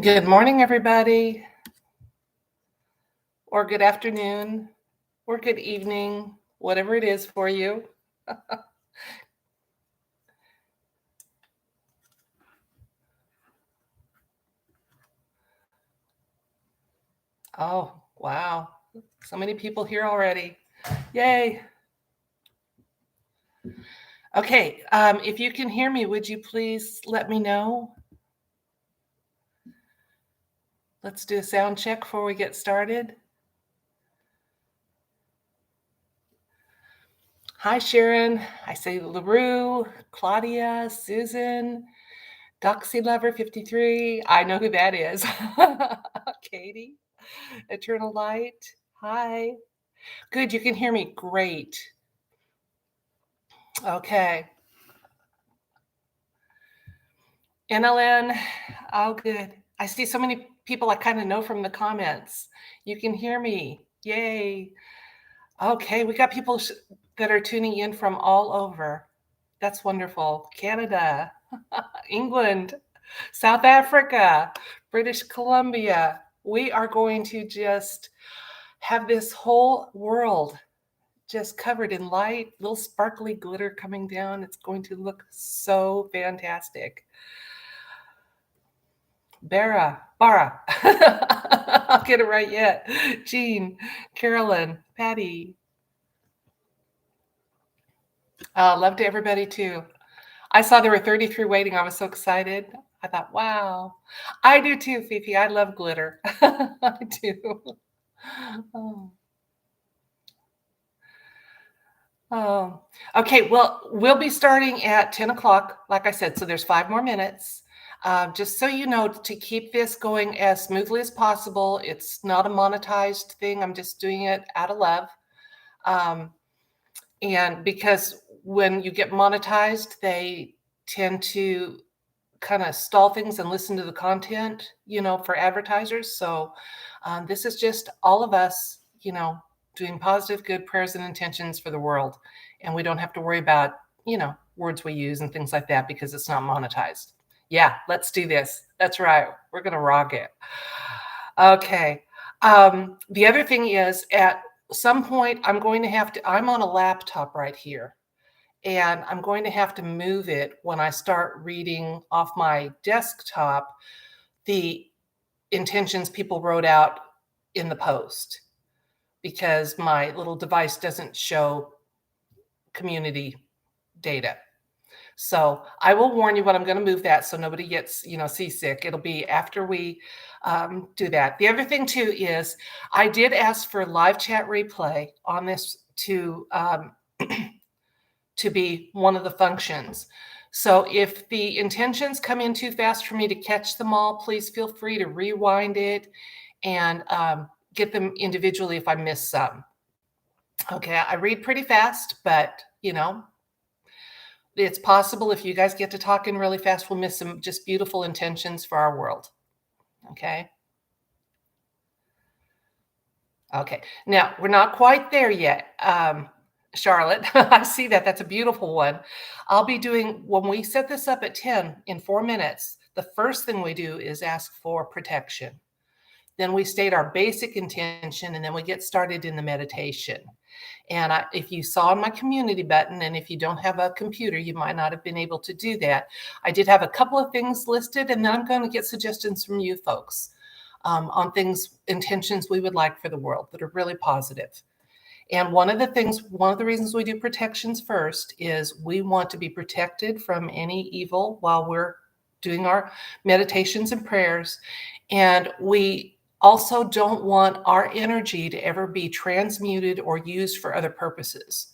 Good morning, everybody, or good afternoon, or good evening, whatever it is for you. Oh, wow. So many people here already. Yay. Okay, if you can hear me, would you please let me know? Let's do a sound check before we get started. Hi, Sharon. I say LaRue, Claudia, Susan, Doxy Lover 53. I know who that is. Katie, Eternal Light. Hi. Good, you can hear me. Great. Okay. NLN, oh, good. I see so many people I kind of know from the comments. You can hear me. Yay. Okay, we got people that are tuning in from all over. That's wonderful. Canada, England, South Africa, British Columbia. We are going to just have this whole world just covered in light, little sparkly glitter coming down. It's going to look so fantastic. Bara, I'll get it right yet. Jean, Carolyn, Patty. Love to everybody too. I saw there were 33 waiting. I was so excited. I thought, wow. I do too, Fifi. I love glitter. I do. Oh. Oh, okay. Well, we'll be starting at 10 o'clock, like I said. So there's 5 more minutes. Just so you know, to keep this going as smoothly as possible, it's not a monetized thing. I'm just doing it out of love. And because when you get monetized, they tend to kind of stall things and listen to the content, for advertisers. So this is just all of us, doing positive, good prayers and intentions for the world. And we don't have to worry about, words we use and things like that because it's not monetized. Yeah, let's do this. That's right. We're going to rock it. Okay. The other thing is at some point, I'm on a laptop right here. And I'm going to have to move it when I start reading off my desktop the intentions people wrote out in the post because my little device doesn't show community data. So I will warn you when I'm going to move that so nobody gets, seasick. It'll be after we do that. The other thing too is I did ask for live chat replay on this to be one of the functions. So if the intentions come in too fast for me to catch them all, please feel free to rewind it and get them individually if I miss some. Okay, I read pretty fast, but it's possible if you guys get to talking really fast, we'll miss some just beautiful intentions for our world. Okay. Okay, now we're not quite there yet. Charlotte, I see that. That's a beautiful one. I'll be doing, when we set this up at 10 in 4 minutes, the first thing we do is ask for protection. Then we state our basic intention, and then we get started in the meditation. And if you saw my community button, and if you don't have a computer, you might not have been able to do that. I did have a couple of things listed, and then I'm going to get suggestions from you folks on intentions we would like for the world that are really positive. And one of the reasons we do protections first is we want to be protected from any evil while we're doing our meditations and prayers. And we also don't want our energy to ever be transmuted or used for other purposes.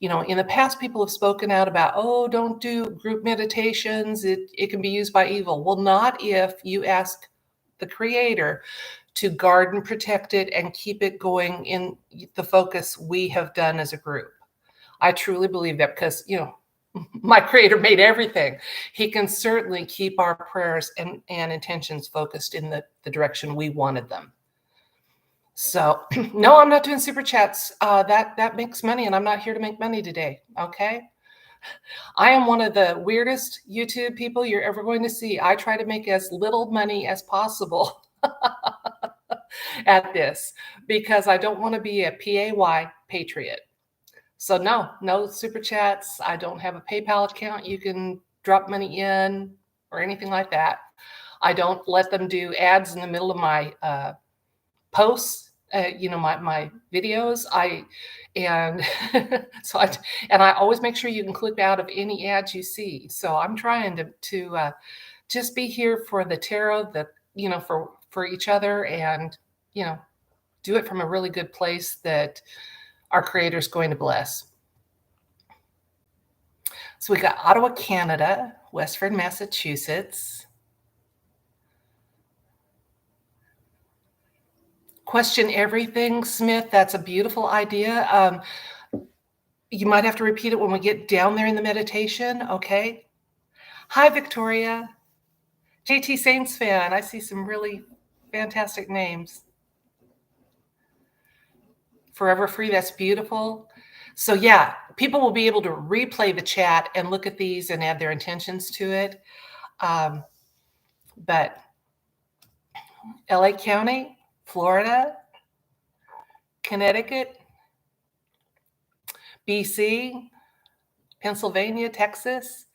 In the past, people have spoken out about, oh, don't do group meditations. It can be used by evil. Well, not if you ask the Creator to guard and protect it and keep it going in the focus we have done as a group. I truly believe that because, my Creator made everything. He can certainly keep our prayers and intentions focused in the direction we wanted them. So, no, I'm not doing super chats. That makes money, and I'm not here to make money today. Okay. I am one of the weirdest YouTube people you're ever going to see. I try to make as little money as possible at this because I don't want to be a PAY patriot. So no super chats. I don't have a PayPal account you can drop money in or anything like that. I don't let them do ads in the middle of my posts, my videos. And so I always make sure you can click out of any ads you see. So I'm trying to just be here for the tarot, for each other, and do it from a really good place that our creator is going to bless. So we got Ottawa, Canada, Westford, Massachusetts. Question everything, Smith. That's a beautiful idea. You might have to repeat it when we get down there in the meditation. Okay. Hi, Victoria. JT Saints fan. I see some really fantastic names. Forever Free. That's beautiful. So yeah, people will be able to replay the chat and look at these and add their intentions to it. But LA County, Florida, Connecticut, BC, Pennsylvania, Texas,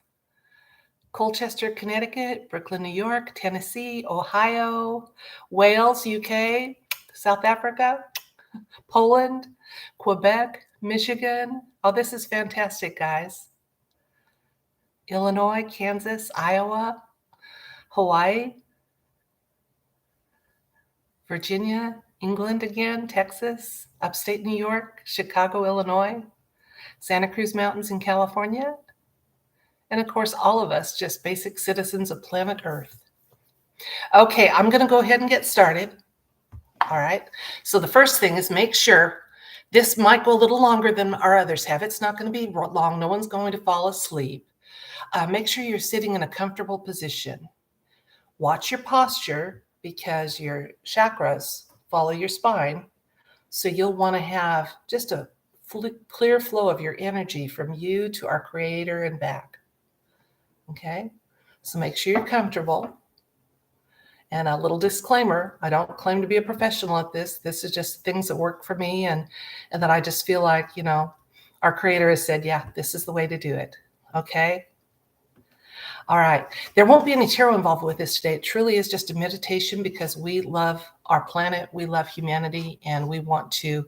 Colchester, Connecticut, Brooklyn, New York, Tennessee, Ohio, Wales, UK, South Africa, Poland, Quebec, Michigan. Oh, this is fantastic, guys. Illinois, Kansas, Iowa, Hawaii, Virginia, England again, Texas, upstate New York, Chicago, Illinois, Santa Cruz Mountains in California, and of course, all of us, just basic citizens of planet Earth. Okay, I'm going to go ahead and get started. All right. So the first thing is make sure this might go a little longer than our others have. It's not going to be long. No one's going to fall asleep. Make sure you're sitting in a comfortable position. Watch your posture because your chakras follow your spine. So you'll want to have just a clear flow of your energy from you to our creator and back. Okay. So make sure you're comfortable. And a little disclaimer, I don't claim to be a professional at this. This is just things that work for me and that I just feel like, our creator has said, yeah, this is the way to do it. Okay. All right. There won't be any tarot involved with this today. It truly is just a meditation because we love our planet. We love humanity and we want to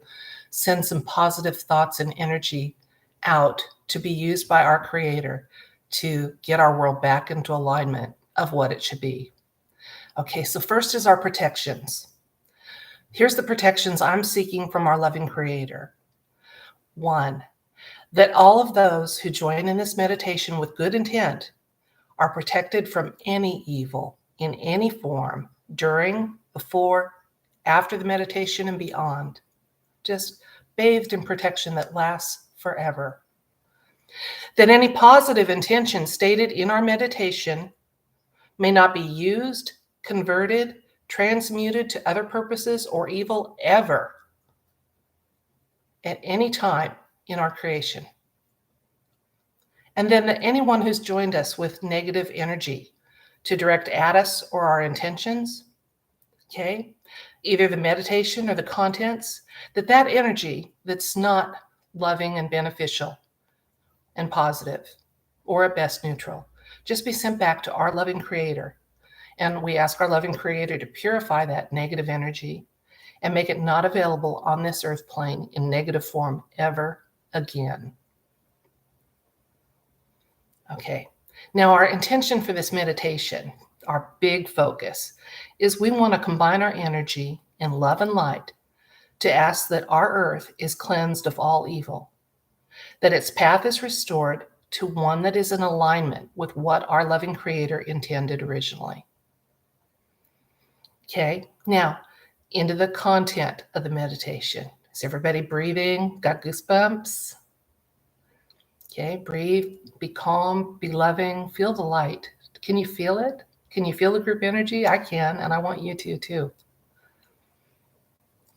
send some positive thoughts and energy out to be used by our creator to get our world back into alignment of what it should be. Okay, so first is our protections. Here's the protections I'm seeking from our loving creator. 1, that all of those who join in this meditation with good intent are protected from any evil in any form during, before, after the meditation and beyond. Just bathed in protection that lasts forever. That any positive intention stated in our meditation may not be used, converted, transmuted to other purposes, or evil ever at any time in our creation. And then that anyone who's joined us with negative energy to direct at us or our intentions, okay, either the meditation or the contents, that energy that's not loving and beneficial and positive, or at best neutral, just be sent back to our loving creator. And we ask our loving creator to purify that negative energy and make it not available on this earth plane in negative form ever again. Okay, now our intention for this meditation, our big focus, is we want to combine our energy in love and light to ask that our earth is cleansed of all evil, that its path is restored to one that is in alignment with what our loving creator intended originally. Okay, now into the content of the meditation. Is everybody breathing? Got goosebumps? Okay, breathe, be calm, be loving, feel the light. Can you feel it? Can you feel the group energy? I can, and I want you to too.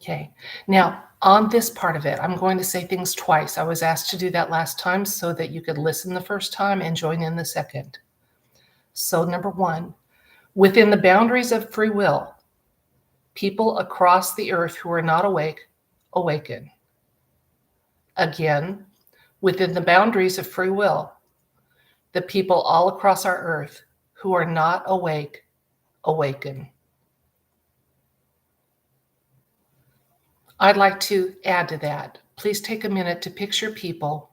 Okay. Now, on this part of it, I'm going to say things twice. I was asked to do that last time so that you could listen the first time and join in the second. So, number one, within the boundaries of free will, people across the earth who are not awake, awaken. Again, within the boundaries of free will, the people all across our earth who are not awake, awaken. I'd like to add to that. Please take a minute to picture people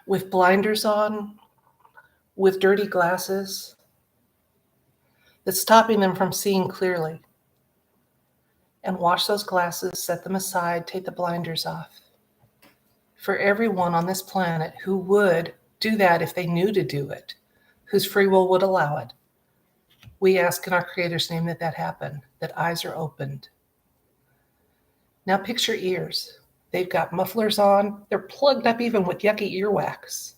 with blinders on, with dirty glasses that's stopping them from seeing clearly. And wash those glasses, set them aside, take the blinders off. For everyone on this planet who would do that if they knew to do it, whose free will would allow it, we ask in our Creator's name that that happen, that eyes are opened. Now picture ears. They've got mufflers on. They're plugged up even with yucky earwax.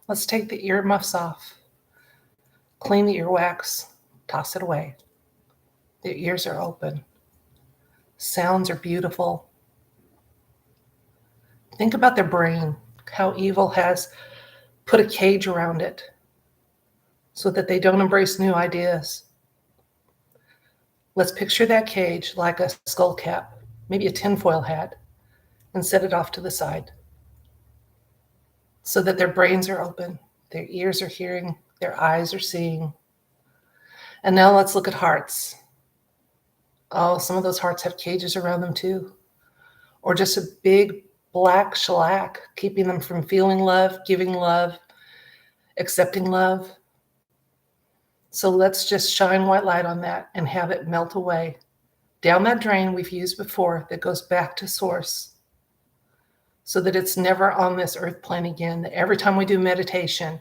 Let's take the earmuffs off. Clean the earwax. Toss it away. Their ears are open. Sounds are beautiful. Think about their brain, how evil has put a cage around it so that they don't embrace new ideas. Let's picture that cage like a skull cap, maybe a tinfoil hat, and set it off to the side so that their brains are open, their ears are hearing, their eyes are seeing. And now let's look at hearts. Oh, some of those hearts have cages around them too, or just a big black shellac keeping them from feeling love, giving love, accepting love. So let's just shine white light on that and have it melt away down that drain we've used before that goes back to source so that it's never on this earth plane again. That every time we do meditation,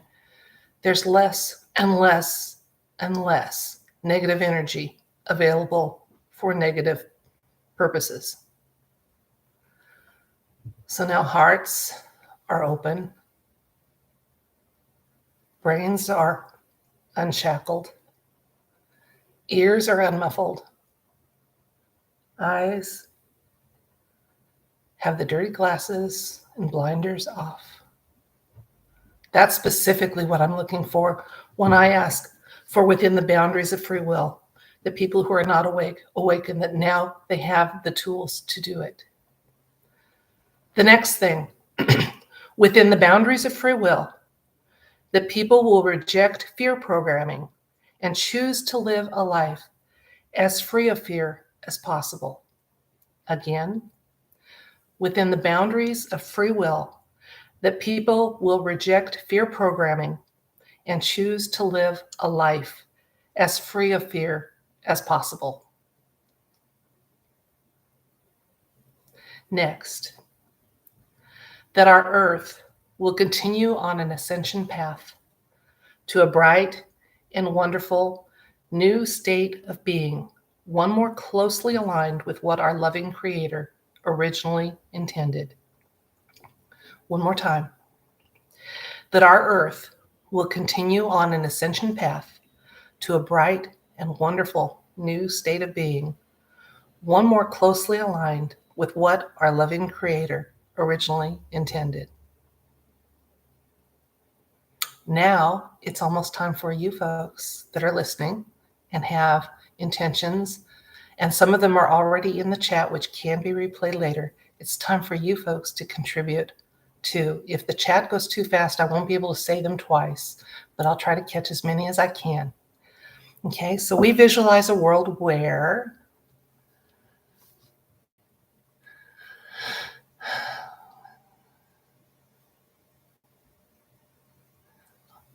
there's less and less and less negative energy available for negative purposes. So now hearts are open, brains are unshackled, ears are unmuffled, eyes have the dirty glasses and blinders off. That's specifically what I'm looking for when I ask for within the boundaries of free will, the people who are not awake, awaken, that now they have the tools to do it. The next thing, within the boundaries of free will, the people will reject fear programming and choose to live a life as free of fear as possible. Again, within the boundaries of free will, that people will reject fear programming and choose to live a life as free of fear as possible. Next, that our earth will continue on an ascension path to a bright and wonderful new state of being, one more closely aligned with what our loving Creator originally intended. One more time. That our earth will continue on an ascension path to a bright and wonderful new state of being, one more closely aligned with what our loving Creator originally intended. Now it's almost time for you folks that are listening and have intentions, and some of them are already in the chat, which can be replayed later. It's time for you folks to contribute too. If the chat goes too fast, I won't be able to say them twice, but I'll try to catch as many as I can. Okay, so we visualize a world where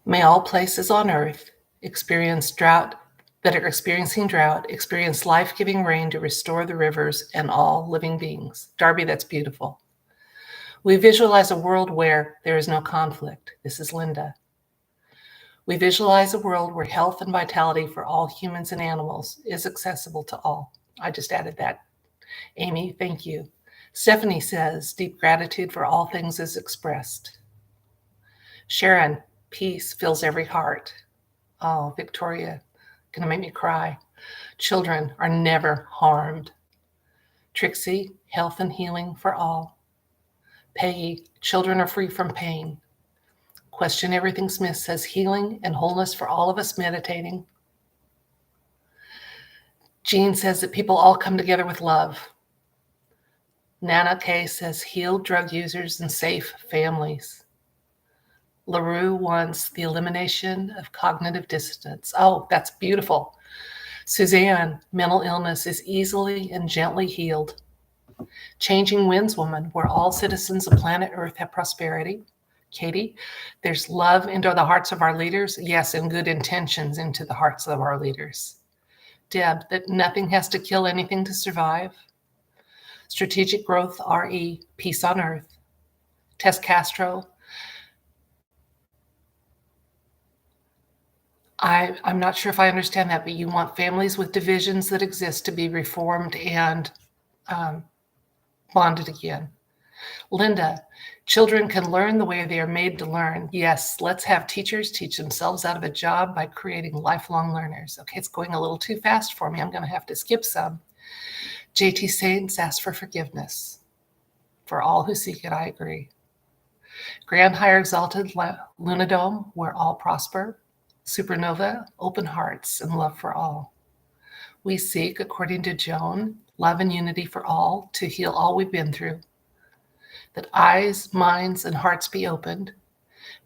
may all places on earth experience drought, that are experiencing drought, experience life-giving rain to restore the rivers and all living beings. Darby, that's beautiful. We visualize a world where there is no conflict. This is Linda. We visualize a world where health and vitality for all humans and animals is accessible to all. I just added that. Amy, thank you. Stephanie says, deep gratitude for all things is expressed. Sharon, peace fills every heart. Oh, Victoria, gonna make me cry. Children are never harmed. Trixie, health and healing for all. Peggy, children are free from pain. Question Everything Smith says healing and wholeness for all of us meditating. Jean says that people all come together with love. Nana K says healed drug users and safe families. LaRue wants the elimination of cognitive dissonance. Oh, that's beautiful. Suzanne, mental illness is easily and gently healed. Changing Winds Woman, where all citizens of planet Earth have prosperity. Katie, there's love into the hearts of our leaders. Yes, and good intentions into the hearts of our leaders. Deb, that nothing has to kill anything to survive. Strategic Growth, RE, Peace on Earth. Tess Castro, I'm not sure if I understand that, but you want families with divisions that exist to be reformed and bonded again. Linda, children can learn the way they are made to learn. Yes, let's have teachers teach themselves out of a job by creating lifelong learners. Okay, it's going a little too fast for me. I'm going to have to skip some. JT Saints asks for forgiveness. For all who seek it, I agree. Grand Higher Exalted Lunadome, where all prosper. Supernova, open hearts and love for all. We seek, according to Joan, love and unity for all to heal all we've been through. That eyes, minds, and hearts be opened.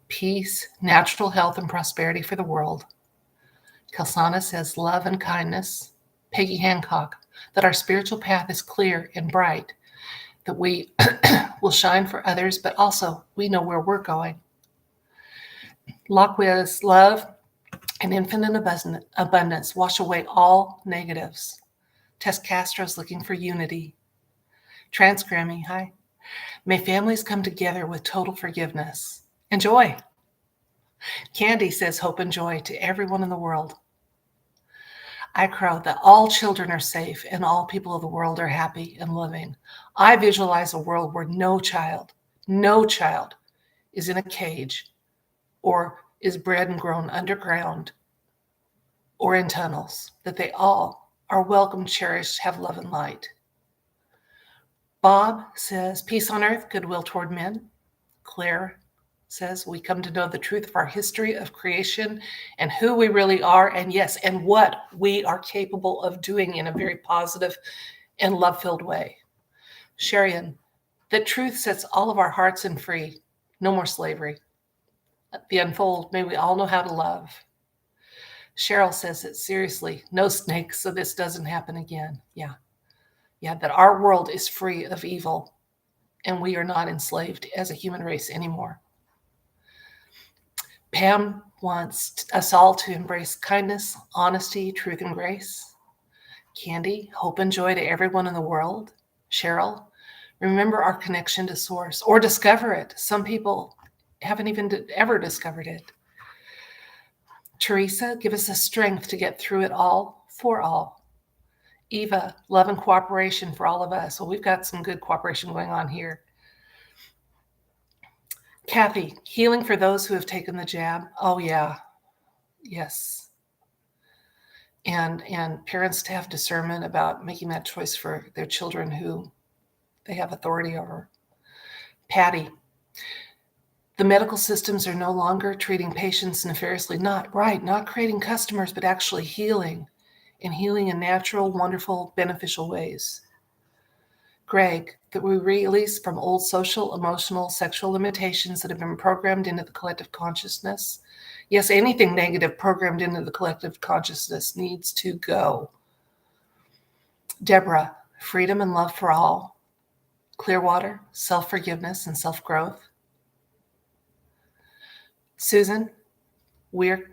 Peace, natural health, and prosperity for the world. Kalsana says love and kindness. Peggy Hancock, that our spiritual path is clear and bright. That we will shine for others, but also we know where we're going. Lockwiz, love and infinite abundance wash away all negatives. Tess Castro's looking for unity. Transgrammy, hi. May families come together with total forgiveness and joy. Candy says hope and joy to everyone in the world. I crow that all children are safe and all people of the world are happy and loving. I visualize a world where no child is in a cage or is bred and grown underground or in tunnels, that they all are welcome, cherished, have love and light. Bob says, peace on earth, goodwill toward men. Claire says, we come to know the truth of our history of creation and who we really are, and yes, and what we are capable of doing in a very positive and love-filled way. Sherian, that truth sets all of our hearts in free. No more slavery. The unfold, may we all know how to love. Cheryl says that seriously, no snakes, so this doesn't happen again. Yeah, that our world is free of evil and we are not enslaved as a human race anymore. Pam wants us all to embrace kindness, honesty, truth, and grace. Candy, hope and joy to everyone in the world. Cheryl, remember our connection to source or discover it. Some people haven't even ever discovered it. Teresa, give us the strength to get through it all for all. Eva, love and cooperation for all of us. Well, we've got some good cooperation going on here. Kathy, healing for those who have taken the jab. Oh, yeah. Yes. And parents to have discernment about making that choice for their children who they have authority over. Patty, the medical systems are no longer treating patients nefariously. Not creating customers, but actually healing, and healing in natural, wonderful, beneficial ways. Greg, that we release from old social, emotional, sexual limitations that have been programmed into the collective consciousness. Yes, anything negative programmed into the collective consciousness needs to go. Deborah, freedom and love for all. Clearwater, self-forgiveness and self-growth. Susan, we're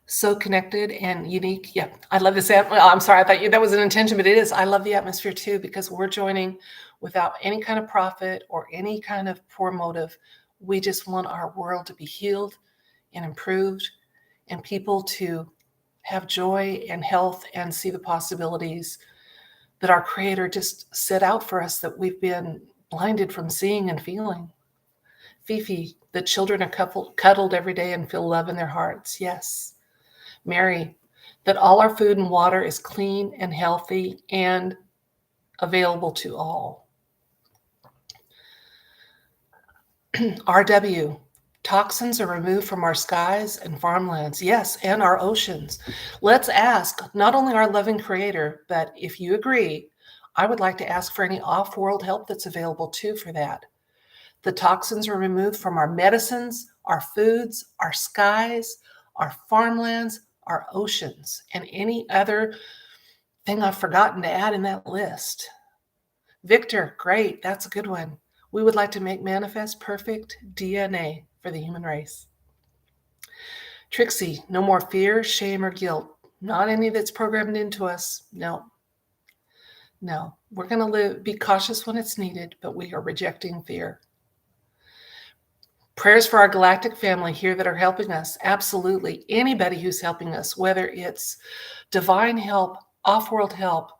so connected and unique. Yeah, I love this. I'm sorry, I thought that was an intention, but it is. I love the atmosphere too, because we're joining without any kind of profit or any kind of poor motive. We just want our world to be healed and improved and people to have joy and health and see the possibilities that our Creator just set out for us that we've been blinded from seeing and feeling. Fifi, the children are cuddled every day and feel love in their hearts. Yes. Mary, that all our food and water is clean and healthy and available to all. RW, toxins are removed from our skies and farmlands, yes, and our oceans. Let's ask not only our loving Creator, but if you agree, I would like to ask for any off-world help that's available too for that. The toxins are removed from our medicines, our foods, our skies, our farmlands, our oceans, and any other thing I've forgotten to add in that list. Victor, great, that's a good one. We would like to make manifest perfect DNA for the human race. Trixie, no more fear, shame, or guilt. Not any that's programmed into us. No. We're going to be cautious when it's needed, but we are rejecting fear. Prayers for our galactic family here that are helping us. Absolutely. Anybody who's helping us, whether it's divine help, off-world help,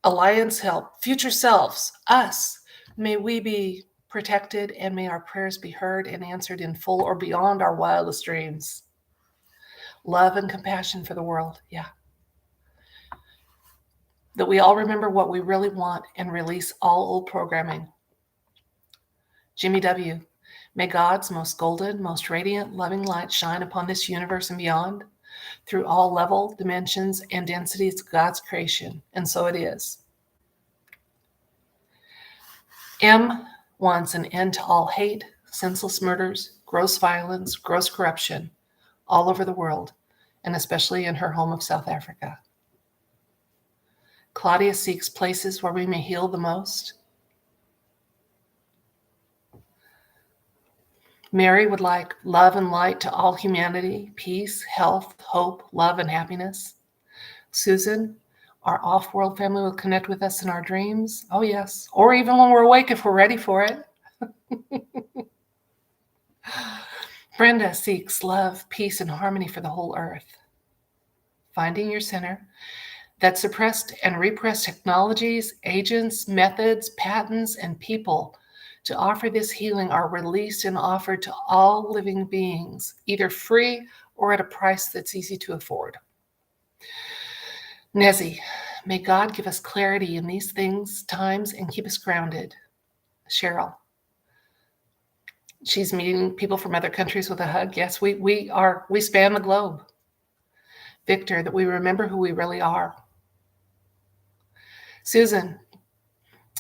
alliance help, future selves, us. May we be protected and may our prayers be heard and answered in full or beyond our wildest dreams. Love and compassion for the world. Yeah. That we all remember what we really want and release all old programming. Jimmy W. May God's most golden, most radiant, loving light shine upon this universe and beyond through all level, dimensions, and densities of God's creation. And so it is. M wants an end to all hate, senseless murders, gross violence, gross corruption all over the world, and especially in her home of South Africa. Claudia seeks places where we may heal the most. Mary would like love and light to all humanity, peace, health, hope, love, and happiness. Susan, our off-world family will connect with us in our dreams. Oh, yes. Or even when we're awake if we're ready for it. Brenda seeks love, peace, and harmony for the whole earth. Finding your center. That suppressed and repressed technologies, agents, methods, patents, and people to offer this healing are released and offered to all living beings, either free or at a price that's easy to afford. Nezzy, may God give us clarity in these things, times, and keep us grounded. Cheryl, she's meeting people from other countries with a hug. Yes, we span the globe. Victor, that we remember who we really are. Susan,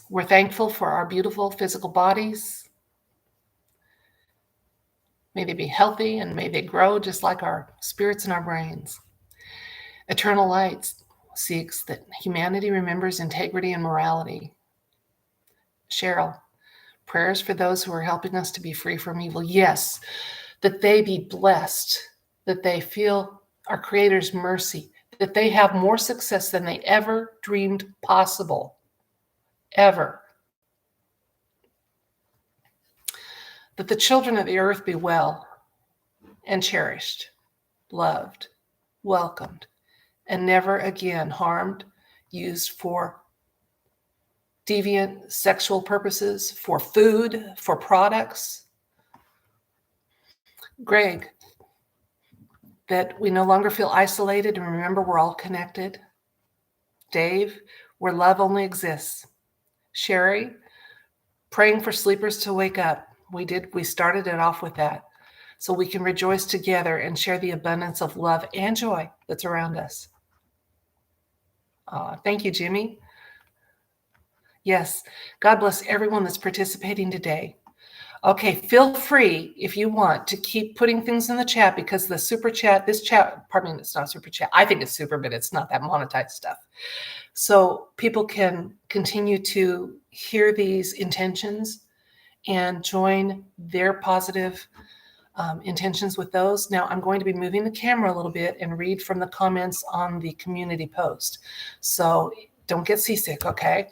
we're thankful for our beautiful physical bodies. May they be healthy and may they grow just like our spirits and our brains. Eternal Light seeks that humanity remembers integrity and morality. Cheryl, prayers for those who are helping us to be free from evil. Yes, that they be blessed, that they feel our Creator's mercy, that they have more success than they ever dreamed possible. Ever. That the children of the earth be well and cherished, loved, welcomed, and never again harmed, used for deviant sexual purposes, for food, for products. Greg, that we no longer feel isolated and remember we're all connected. Dave, where love only exists. Sherry, praying for sleepers to wake up. We started it off with that. So we can rejoice together and share the abundance of love and joy that's around us. Thank you, Jimmy. Yes, God bless everyone that's participating today. Okay, feel free if you want to keep putting things in the chat because the super chat, it's not super chat. I think it's super, but it's not that monetized stuff. So people can continue to hear these intentions and join their positive intentions with those. Now I'm going to be moving the camera a little bit and read from the comments on the community post. So don't get seasick, okay?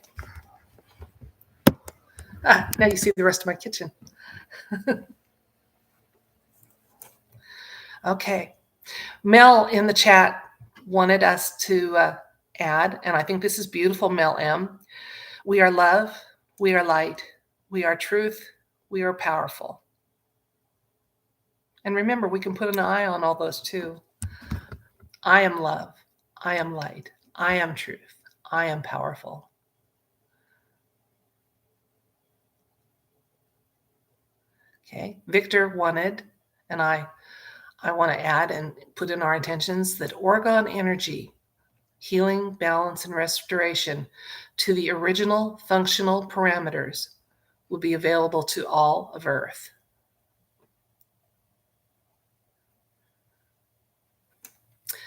Now you see the rest of my kitchen. Okay. Mel in the chat wanted us to add, and I think this is beautiful, Mel M. We are love, we are light, we are truth, we are powerful. And remember, we can put an eye on all those too. I am love, I am light, I am truth, I am powerful. Okay. Victor wanted, and I want to add and put in our intentions that Oregon energy, healing, balance, and restoration to the original functional parameters will be available to all of Earth.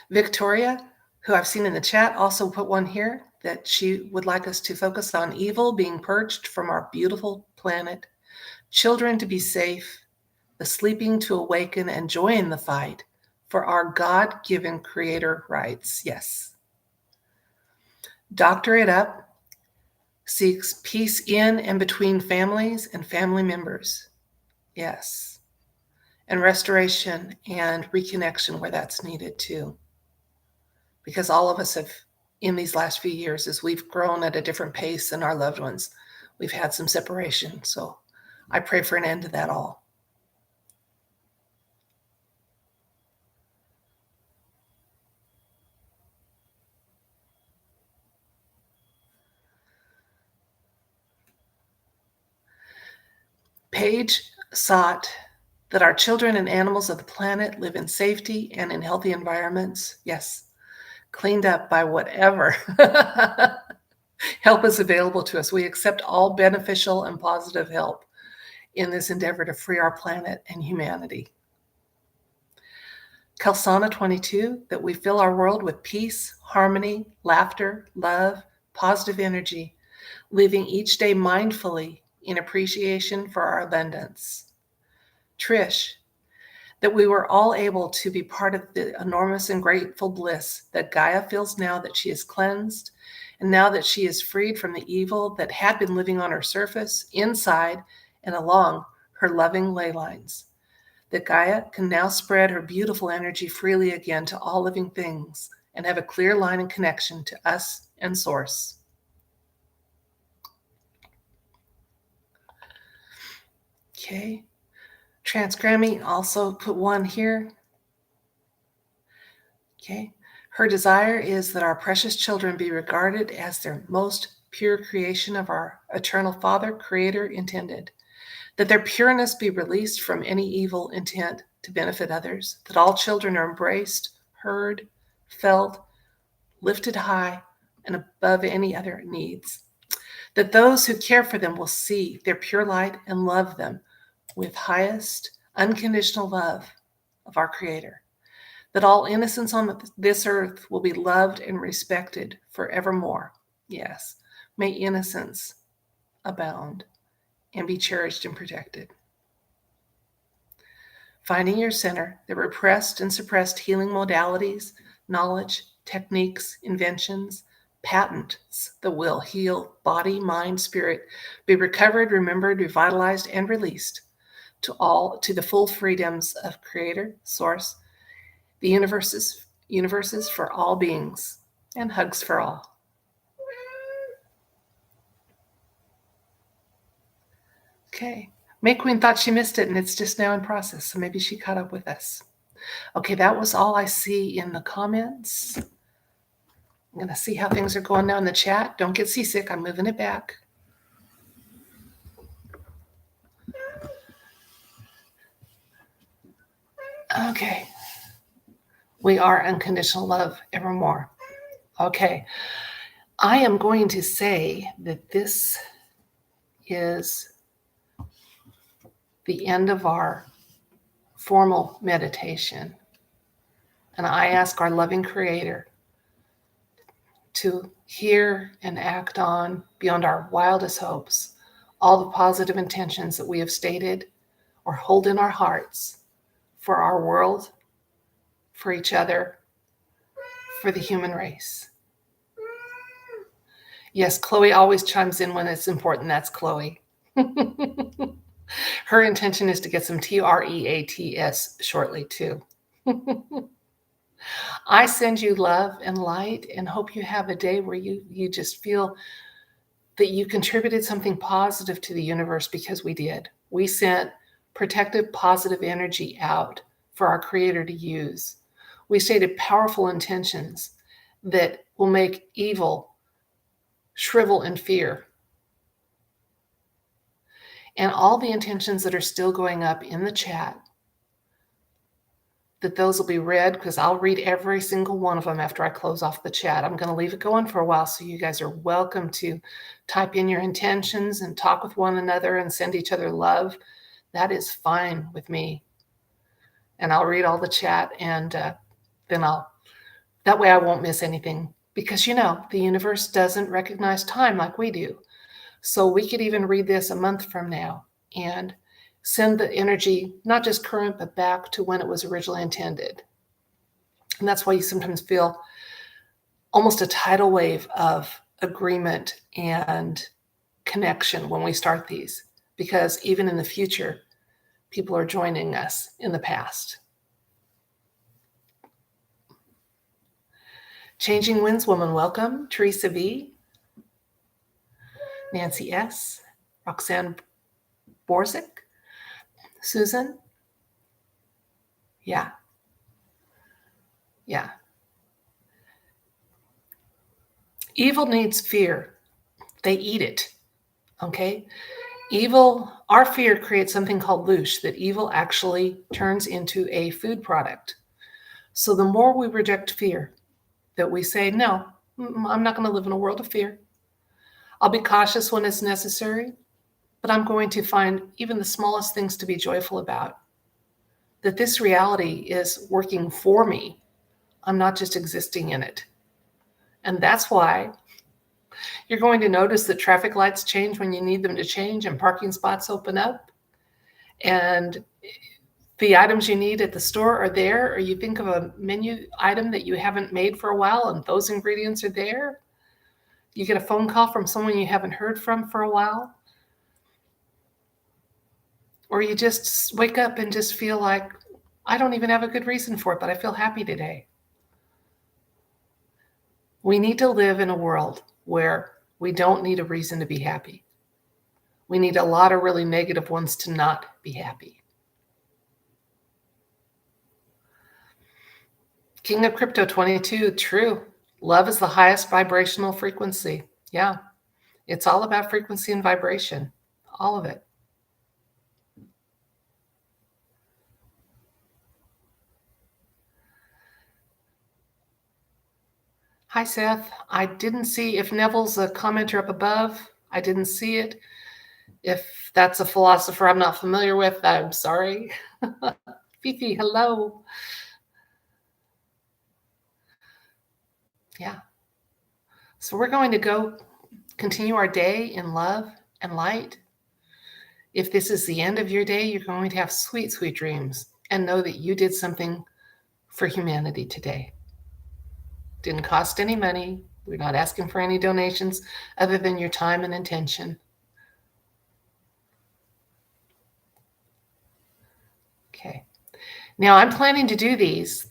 Victoria, who I've seen in the chat, also put one here that she would like us to focus on evil being purged from our beautiful planet, children to be safe, the sleeping to awaken and join the fight for our God-given creator rights. Yes. Doctor It Up seeks peace in and between families and family members. Yes. And restoration and reconnection where that's needed too. Because all of us have, in these last few years, as we've grown at a different pace than our loved ones, we've had some separation. So I pray for an end to that all. Paige sought that our children and animals of the planet live in safety and in healthy environments. Yes, cleaned up by whatever help is available to us. We accept all beneficial and positive help in this endeavor to free our planet and humanity. Kelsana 22, that we fill our world with peace, harmony, laughter, love, positive energy, living each day mindfully in appreciation for our abundance. Trish, that we were all able to be part of the enormous and grateful bliss that Gaia feels now that she is cleansed, and now that she is freed from the evil that had been living on her surface, inside, and along her loving ley lines. That Gaia can now spread her beautiful energy freely again to all living things and have a clear line of connection to us and Source. Okay. Transgrammy also put one here. Okay. Her desire is that our precious children be regarded as their most pure creation of our eternal Father, Creator, intended. That their pureness be released from any evil intent to benefit others. That all children are embraced, heard, felt, lifted high, and above any other needs. That those who care for them will see their pure light and love them with highest unconditional love of our Creator. That all innocence on this earth will be loved and respected forevermore. Yes, may innocence abound and be cherished and protected. Finding your center, the repressed and suppressed healing modalities, knowledge, techniques, inventions, patents that will heal body, mind, spirit, be recovered, remembered, revitalized, and released to the full freedoms of Creator, Source, the universes for all beings, and hugs for all. Okay. May Queen thought she missed it, and it's just now in process, so maybe she caught up with us. Okay, that was all I see in the comments. I'm going to see how things are going now in the chat. Don't get seasick. I'm moving it back. Okay. We are unconditional love evermore. Okay. I am going to say that this is the end of our formal meditation. And I ask our loving Creator to hear and act on, beyond our wildest hopes, all the positive intentions that we have stated or hold in our hearts for our world, for each other, for the human race. Yes, Chloe always chimes in when it's important. That's Chloe. Her intention is to get some TREATS shortly too. I send you love and light and hope you have a day where you just feel that you contributed something positive to the universe, because we did. We sent protective, positive energy out for our Creator to use. We stated powerful intentions that will make evil shrivel in fear. And all the intentions that are still going up in the chat, that those will be read, because I'll read every single one of them after I close off the chat. I'm going to leave it going for a while, so you guys are welcome to type in your intentions and talk with one another and send each other love. That is fine with me. And I'll read all the chat, and then that way I won't miss anything, because the universe doesn't recognize time like we do. So we could even read this a month from now and send the energy, not just current, but back to when it was originally intended. And that's why you sometimes feel almost a tidal wave of agreement and connection when we start these, because even in the future, people are joining us in the past. Changing Winds Woman, welcome. Teresa V, Nancy S, Roxanne Borzik, Susan. Yeah. Evil needs fear. They eat it. Okay? Our fear creates something called loosh, that evil actually turns into a food product. So the more we reject fear, that we say, no, I'm not going to live in a world of fear. I'll be cautious when it's necessary, but I'm going to find even the smallest things to be joyful about. That this reality is working for me. I'm not just existing in it. And that's why you're going to notice that traffic lights change when you need them to change, and parking spots open up, and the items you need at the store are there, or you think of a menu item that you haven't made for a while and those ingredients are there. You get a phone call from someone you haven't heard from for a while. Or you just wake up and just feel like, I don't even have a good reason for it, but I feel happy today. We need to live in a world where we don't need a reason to be happy. We need a lot of really negative ones to not be happy. King of Crypto 22, true. Love is the highest vibrational frequency. Yeah, it's all about frequency and vibration, all of it. Hi, Seth. I didn't see if Neville's a commenter up above. I didn't see it. If that's a philosopher I'm not familiar with, I'm sorry. Fifi, hello. Yeah. So we're going to go continue our day in love and light. If this is the end of your day, you're going to have sweet, sweet dreams, and know that you did something for humanity today. Didn't cost any money. We're not asking for any donations other than your time and intention. Okay. Now I'm planning to do these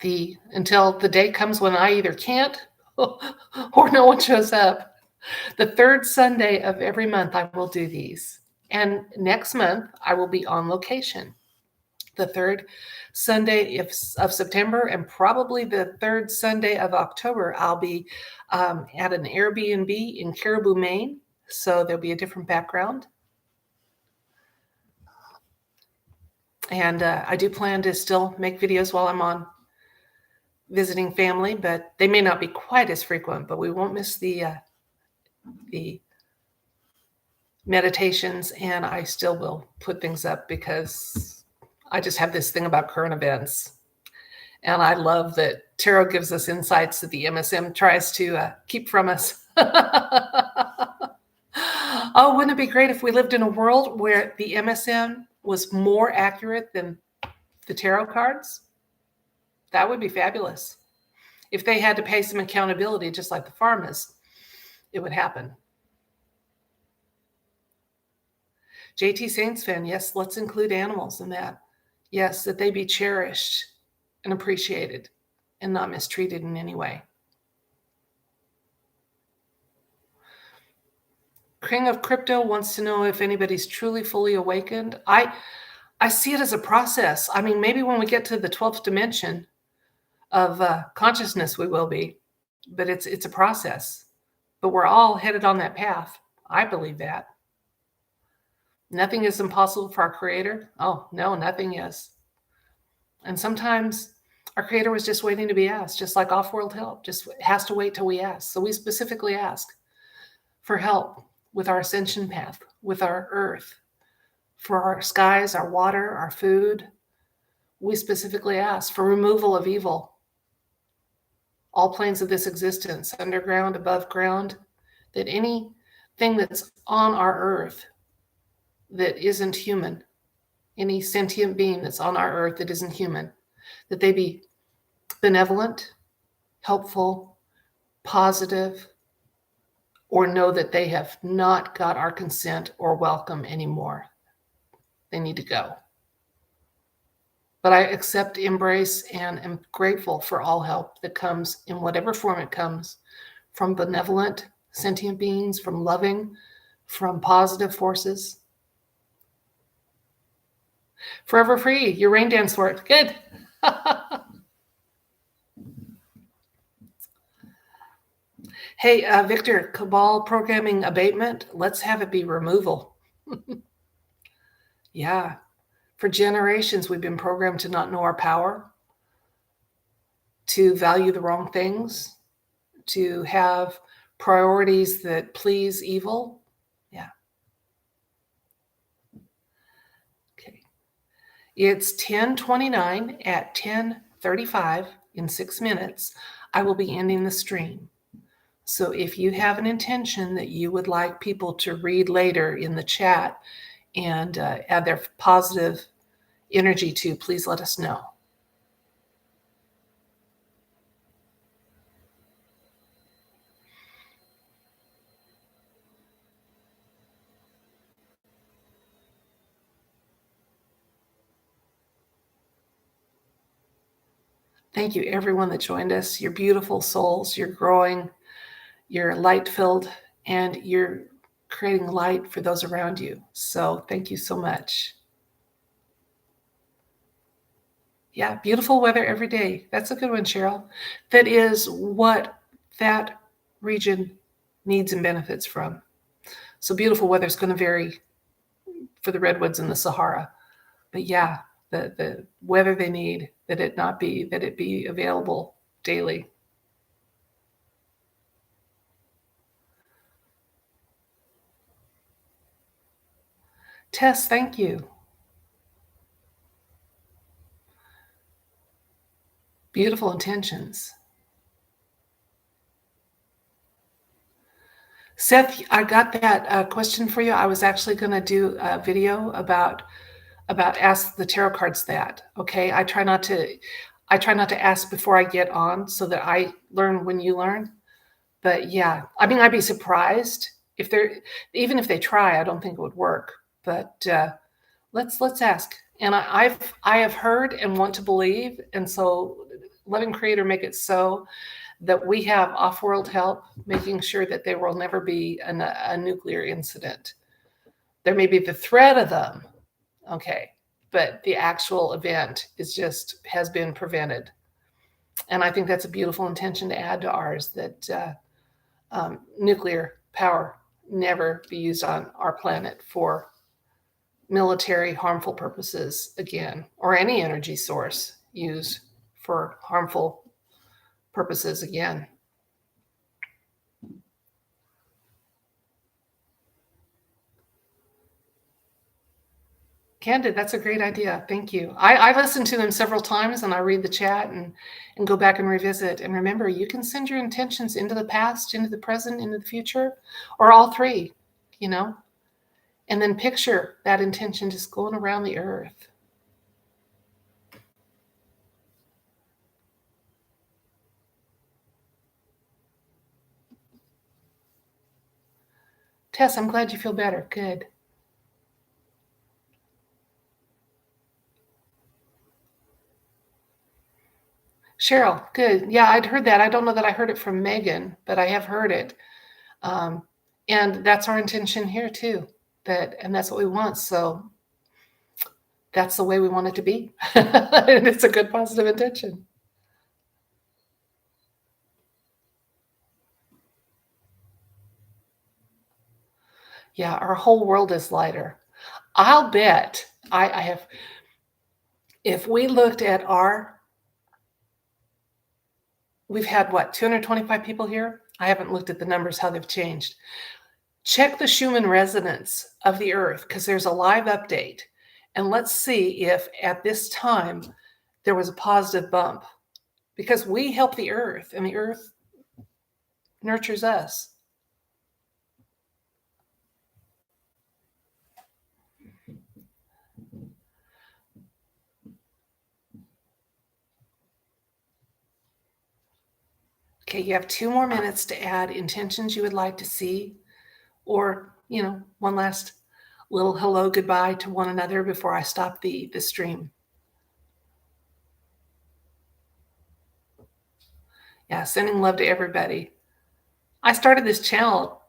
until the day comes when I either can't or no one shows up. The third Sunday of every month, I will do these. And next month, I will be on location. The third Sunday of September and probably the third Sunday of October, I'll be at an Airbnb in Caribou, Maine. So there'll be a different background. And I do plan to still make videos while I'm on visiting family, but they may not be quite as frequent, but we won't miss the meditations, and I still will put things up because I just have this thing about current events. And I love that tarot gives us insights that the MSM tries to keep from us. Oh, wouldn't it be great if we lived in a world where the MSM was more accurate than the tarot cards? That would be fabulous. If they had to pay some accountability, just like the pharmas, it would happen. JT Saints fan, yes, let's include animals in that. Yes, that they be cherished and appreciated and not mistreated in any way. King of Crypto wants to know if anybody's truly fully awakened. I see it as a process. I mean, maybe when we get to the 12th dimension of consciousness, we will be, but it's a process. But we're all headed on that path. I believe that. Nothing is impossible for our Creator. Oh, no, nothing is. And sometimes our Creator was just waiting to be asked, just like off-world help, just has to wait till we ask. So we specifically ask for help with our ascension path, with our earth, for our skies, our water, our food. We specifically ask for removal of evil, all planes of this existence, underground, above ground, that anything that's on our earth that isn't human, any sentient being that's on our earth that isn't human, that they be benevolent, helpful, positive, or know that they have not got our consent or welcome anymore. They need to go. But I accept, embrace, and am grateful for all help that comes in whatever form it comes, from benevolent, sentient beings, from loving, from positive forces. Forever free, your rain dance worked. Good. Hey, Victor, cabal programming abatement, let's have it be removal. Yeah. For generations, we've been programmed to not know our power, to value the wrong things, to have priorities that please evil. Yeah. Okay. It's 10:29 at 10:35 in 6 minutes. I will be ending the stream. So if you have an intention that you would like people to read later in the chat and add their positive energy to, please let us know. Thank you, everyone that joined us. You're beautiful souls. You're growing. You're light-filled, and you're creating light for those around you. So thank you so much. Yeah, beautiful weather every day. That's a good one, Cheryl. That is what that region needs and benefits from. So beautiful weather is going to vary for the redwoods in the Sahara. But yeah, the weather they need, that it be available daily. Tess, thank you. Beautiful intentions. Seth, I got that question for you. I was actually going to do a video about ask the tarot cards that. Okay, I try not to ask before I get on so that I learn when you learn. But yeah, I mean, I'd be surprised if even if they try. I don't think it would work. But let's ask. And I have heard and want to believe, and so letting Creator make it so that we have off-world help, making sure that there will never be a nuclear incident. There may be the threat of them, okay, but the actual event has been prevented. And I think that's a beautiful intention to add to ours, that nuclear power never be used on our planet for military harmful purposes again, or any energy source used for harmful purposes again. Candid, that's a great idea. Thank you. I listened to them several times, and I read the chat and go back and revisit. And remember, you can send your intentions into the past, into the present, into the future, or all three, you know, and then picture that intention just going around the earth. Tess, I'm glad you feel better. Good. Cheryl, good. Yeah, I'd heard that. I don't know that I heard it from Megan, but I have heard it. And that's our intention here too. And that's what we want. So that's the way we want it to be. And it's a good positive intention. Yeah, our whole world is lighter. I'll bet I have, if we looked at we've had what, 225 people here? I haven't looked at the numbers, how they've changed. Check the Schumann resonance of the Earth because there's a live update. And let's see if at this time there was a positive bump because we help the Earth and the Earth nurtures us. Okay, you have 2 more minutes to add intentions you would like to see, or, one last little hello, goodbye to one another before I stop the stream. Yeah, sending love to everybody. I started this channel,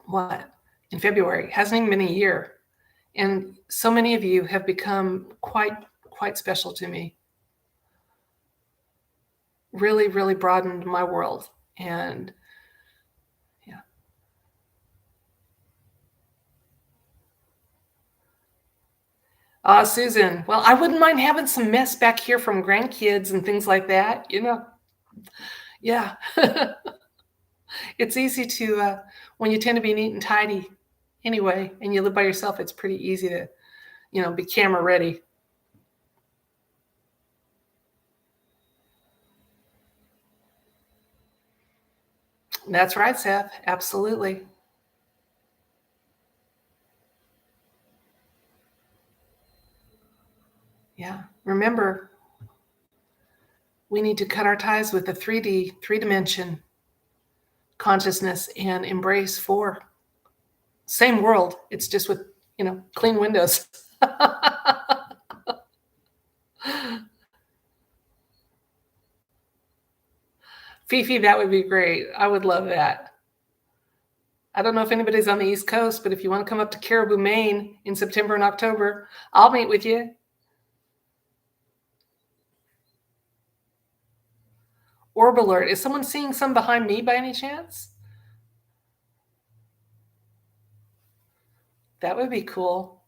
in February. It hasn't even been a year. And so many of you have become quite special to me. Really, really broadened my world. And yeah. Susan, well, I wouldn't mind having some mess back here from grandkids and things like that, Yeah. It's easy to, when you tend to be neat and tidy anyway, and you live by yourself, it's pretty easy to, be camera ready. That's right, Seth. Absolutely. Yeah. Remember, we need to cut our ties with the 3D, 3 dimension consciousness and embrace 4. Same world. It's just with, clean windows. Fifi, that would be great. I would love that. I don't know if anybody's on the East Coast, but if you want to come up to Caribou, Maine in September and October, I'll meet with you. Orb alert. Is someone seeing some behind me by any chance? That would be cool.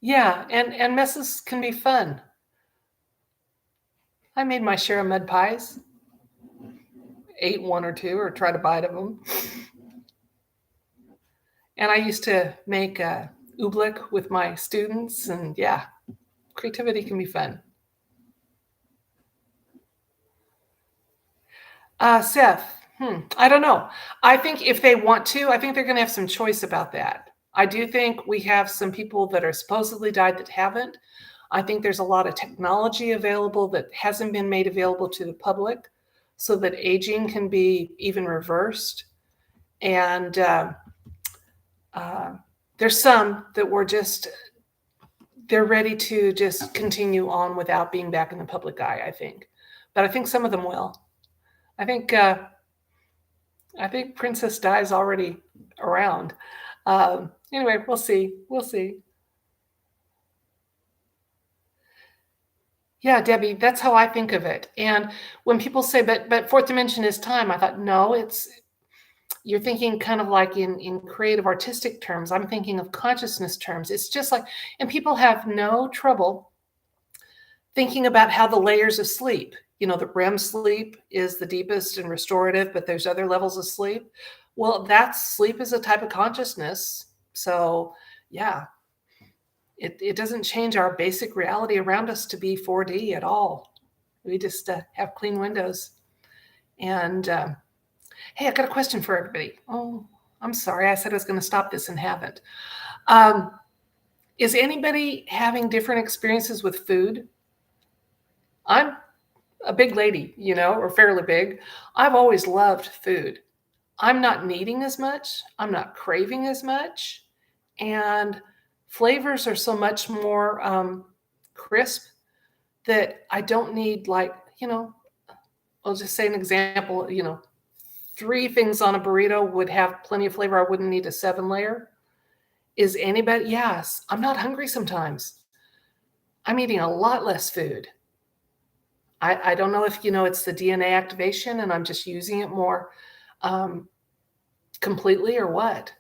Yeah, and messes can be fun. I made my share of mud pies. Ate 1 or 2 or tried a bite of them. And I used to make oobleck with my students, and yeah, creativity can be fun. Seth, I don't know. I think if they want to, I think they're going to have some choice about that. I do think we have some people that are supposedly died that haven't. I think there's a lot of technology available that hasn't been made available to the public so that aging can be even reversed. And there's some that they're ready to just continue on without being back in the public eye, I think. But I think some of them will. I think Princess Di's already around. Anyway, we'll see. We'll see. Yeah, Debbie, that's how I think of it. And when people say, but 4th dimension is time, I thought, no, you're thinking kind of like in creative artistic terms. I'm thinking of consciousness terms. It's just like, and people have no trouble thinking about how the layers of sleep, the REM sleep is the deepest and restorative, but there's other levels of sleep. Well, sleep is a type of consciousness. So yeah, it doesn't change our basic reality around us to be 4D at all. We just have clean windows. And hey, I got a question for everybody. Oh, I'm sorry. I said I was going to stop this and haven't. Is anybody having different experiences with food? I'm a big lady, or fairly big. I've always loved food. I'm not needing as much. I'm not craving as much. And flavors are so much more crisp that I don't need I'll just say an example, 3 things on a burrito would have plenty of flavor. I wouldn't need a 7-layer. Is anybody? Yes. I'm not hungry sometimes. I'm eating a lot less food. I don't know if, it's the DNA activation and I'm just using it more completely or what.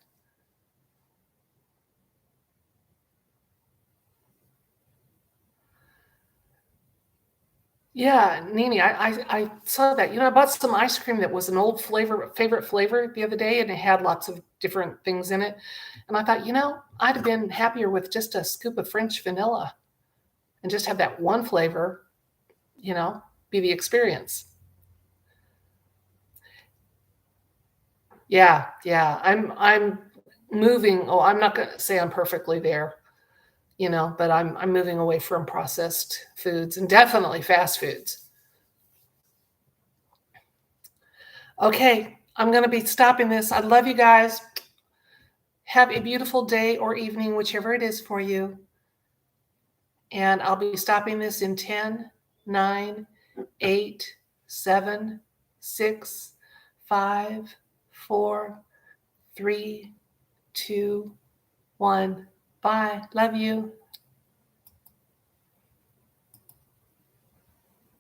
Yeah, Nini, I saw that. You know, I bought some ice cream that was an old favorite flavor the other day, and it had lots of different things in it. And I thought, I'd have been happier with just a scoop of French vanilla and just have that one flavor, you know, be the experience. Yeah, yeah. I'm moving. Oh, I'm not gonna say I'm perfectly there, but I'm moving away from processed foods and definitely fast foods. Okay, I'm gonna be stopping this. I love you guys. Have a beautiful day or evening, whichever it is for you. And I'll be stopping this in 10, 9, 8, 7, 6, 5, 4, 3, 2, 1. Bye. Love you.